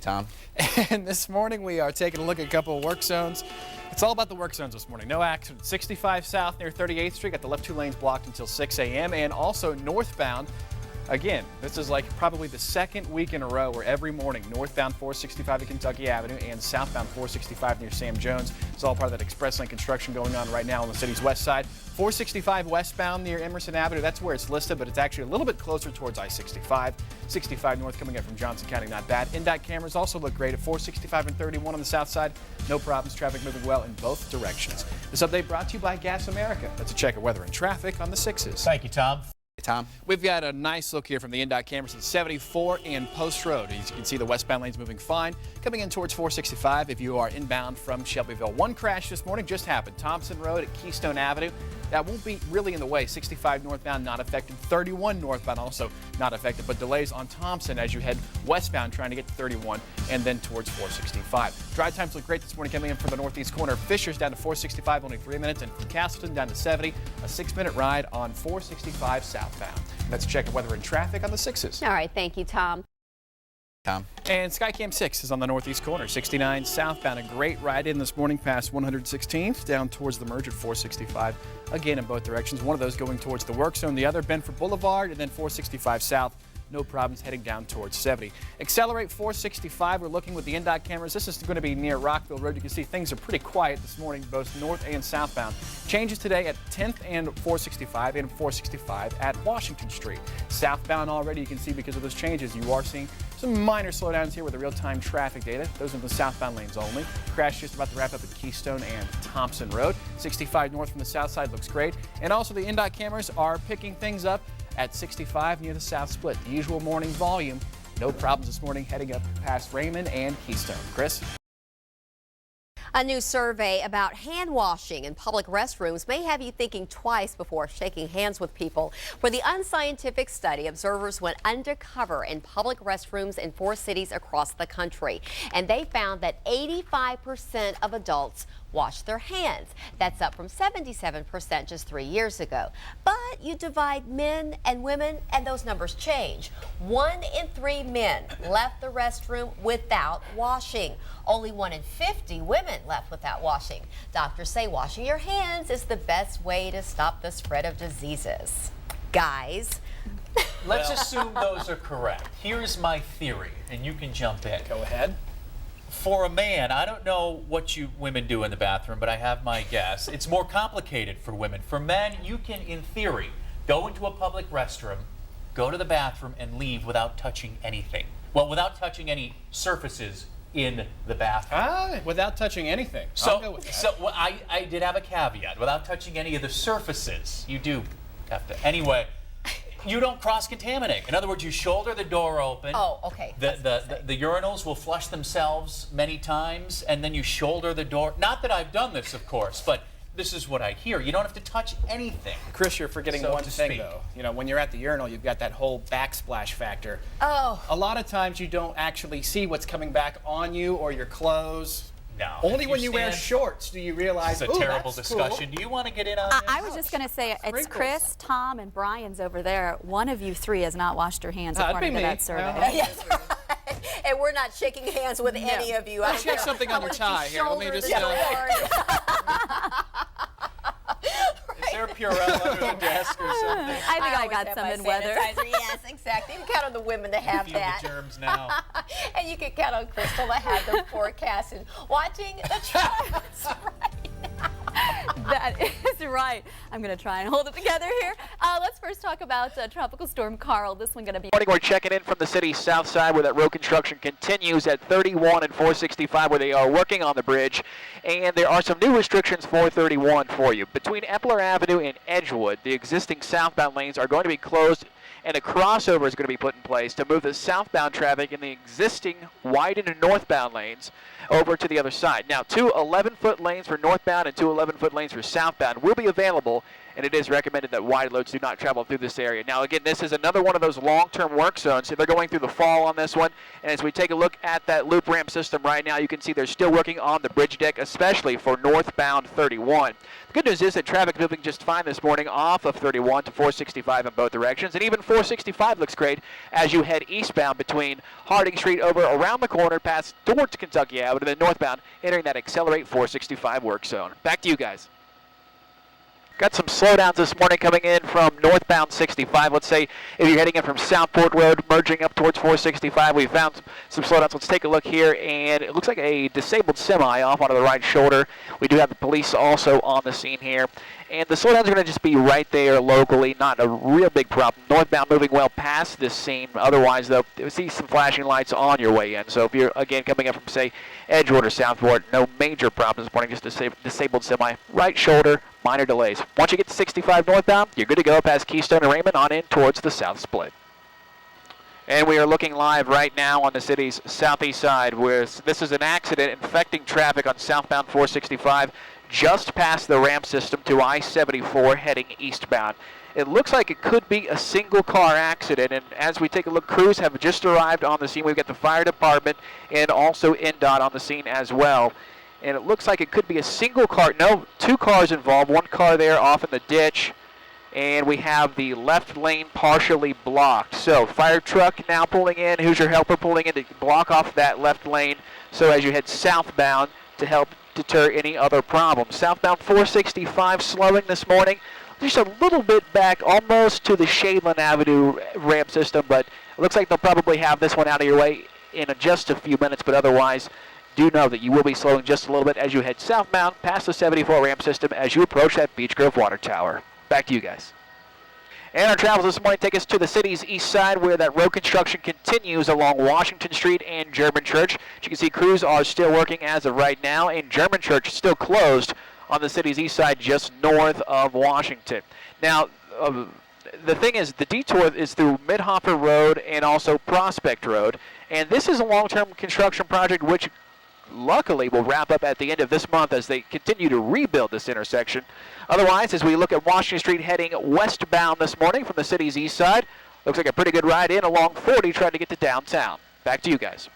Tom. And this morning we are taking a look at a couple of work zones. It's all about the work zones this morning. No accident. 65 south near 38th Street. Got the left 2 lanes blocked until 6 a.m. And also northbound. Again, this is like probably the second week in a row where every morning northbound 465 at Kentucky Avenue and southbound 465 near Sam Jones. It's all part of that express lane construction going on right now on the city's west side. 465 westbound near Emerson Avenue. That's where it's listed, but it's actually a little bit closer towards I-65. 65 north coming in from Johnson County, not bad. NDOT cameras also look great at 465 and 31 on the south side. No problems. Traffic moving well in both directions. This update brought to you by Gas America. That's a check of weather and traffic on the 6s. Thank you, Tom. Tom. We've got a nice look here from the NDOT cameras at 74 and Post Road. As you can see, the westbound lane's moving fine. Coming in towards 465 if you are inbound from Shelbyville. One crash this morning just happened. Thompson Road at Keystone Avenue. That won't be really in the way. 65 northbound not affected. 31 northbound also not affected, but delays on Thompson as you head westbound trying to get to 31 and then towards 465. Drive times look great this morning coming in from the northeast corner. Fisher's down to 465, only 3 minutes, and from Castleton down to 70, a 6-minute ride on 465 southbound. Let's check weather and traffic on the 6s. All right, thank you, Tom. Tom. And Skycam 6 is on the northeast corner. 69 southbound, a great ride in this morning past 116th down towards the merge at 465. Again, in both directions. One of those going towards the work zone, the other Benford Boulevard, and then 465 south. No problems heading down towards 70. Accelerate 465. We're looking with the NDOT cameras. This is going to be near Rockville Road. You can see things are pretty quiet this morning, both north and southbound. Changes today at 10th and 465 and 465 at Washington Street. Southbound already, you can see because of those changes, you are seeing some minor slowdowns here with the real-time traffic data. Those are the southbound lanes only. Crash just about to wrap up at Keystone and Thompson Road. 65 north from the south side looks great. And also the NDOT cameras are picking things up at 65 near the south split. The usual morning volume. No problems this morning heading up past Raymond and Keystone. Chris? A new survey about hand washing in public restrooms may have you thinking twice before shaking hands with people. For the unscientific study, observers went undercover in public restrooms in 4 cities across the country, and they found that 85% of adults wash their hands. That's up from 77% just 3 years ago. But you divide men and women, and those numbers change. 1 in 3 men left the restroom without washing. Only 1 in 50 women left without washing. Doctors say washing your hands is the best way to stop the spread of diseases. Guys. Let's assume those are correct. Here's my theory, and you can jump in. Go ahead. For a man, I don't know what you women do in the bathroom, but I have my guess. It's more complicated for women. For men, you can, in theory, go into a public restroom, go to the bathroom, and leave without touching anything. Well, without touching any surfaces in the bathroom. Without touching anything. So, I'll go with that. well, I did have a caveat. Without touching any of the surfaces, you do have to. Anyway, you don't cross-contaminate. In other words, you shoulder the door open. Oh, okay. The urinals will flush themselves many times, and then you shoulder the door. Not that I've done this, of course, but this is what I hear. You don't have to touch anything. Chris, you're forgetting so one to thing, speak. though. You know, when you're at the urinal, you've got that whole backsplash factor. Oh. A lot of times you don't actually see what's coming back on you or your clothes. No. Only when you wear shorts do you realize, This is a terrible that's discussion. Cool. Do you want to get in on this? I was just going to say, it's Sprinkles. Chris, Tom, and Brian's over there. One of you 3 has not washed your hands according to that survey. Yes, right. And we're not shaking hands with any of you. I'll check something on your tie here. Let me just. Is there a Purell under the desk or something? I think I got some in weather. Yes, exactly. You can count on the women to have Feel that. the germs now. And you can count on Crystal to have the forecast and watching the trends right now. That is right. I'm going to try and hold it together here. Let's first talk about Tropical Storm Carl. This one going to be... Morning, we're checking in from the city's south side where that road construction continues at 31 and 465 where they are working on the bridge. And there are some new restrictions for 31 for you. Between Epler Avenue and Edgewood, the existing southbound lanes are going to be closed and a crossover is going to be put in place to move the southbound traffic in the existing widened northbound lanes over to the other side. Now, 2 11th 11-foot lanes for northbound and 2 11-foot lanes for southbound will be available, and it is recommended that wide loads do not travel through this area. Now, again, this is another one of those long-term work zones. They're going through the fall on this one, and as we take a look at that loop ramp system right now, you can see they're still working on the bridge deck, especially for northbound 31. The good news is that traffic moving just fine this morning off of 31 to 465 in both directions, and even 465 looks great as you head eastbound between Harding Street over around the corner past towards Kentucky Avenue, and then northbound entering that Accelerate 465 work zone. Back to you guys. Got some slowdowns this morning coming in from northbound 65. Let's say if you're heading in from Southport Road, merging up towards 465, we found some slowdowns. Let's take a look here, and it looks like a disabled semi off onto the right shoulder. We do have the police also on the scene here. And the slowdowns are going to just be right there locally, not a real big problem. Northbound moving well past this scene. Otherwise, though, you'll see some flashing lights on your way in. So if you're, again, coming up from, say, Edgewood or Southport, no major problems this morning, just disabled semi. Right shoulder, minor delays. Once you get to 65 northbound, you're good to go past Keystone and Raymond on in towards the south split. And we are looking live right now on the city's southeast side, where this is an accident infecting traffic on southbound 465. Just past the ramp system to I-74 heading eastbound. It looks like it could be a single car accident, and as we take a look, crews have just arrived on the scene. We've got the fire department and also NDOT on the scene as well. And it looks like it could be a single car. No, 2 cars involved, 1 car there off in the ditch, and we have the left lane partially blocked. So fire truck now pulling in, Hoosier Helper pulling in to block off that left lane, so as you head southbound to help deter any other problems. Southbound 465 slowing this morning, just a little bit back almost to the Shadeland Avenue ramp system, but it looks like they'll probably have this one out of your way in just a few minutes, but otherwise do know that you will be slowing just a little bit as you head southbound past the 74 ramp system as you approach that Beech Grove water tower. Back to you guys. And our travels this morning take us to the city's east side, where that road construction continues along Washington Street and German Church. As you can see, crews are still working as of right now, and German Church is still closed on the city's east side just north of Washington. Now, the thing is, the detour is through Midhopper Road and also Prospect Road, and this is a long-term construction project which luckily will wrap up at the end of this month as they continue to rebuild this intersection. Otherwise, as we look at Washington Street heading westbound this morning from the city's east side, looks like a pretty good ride in along 40 trying to get to downtown. Back to you guys.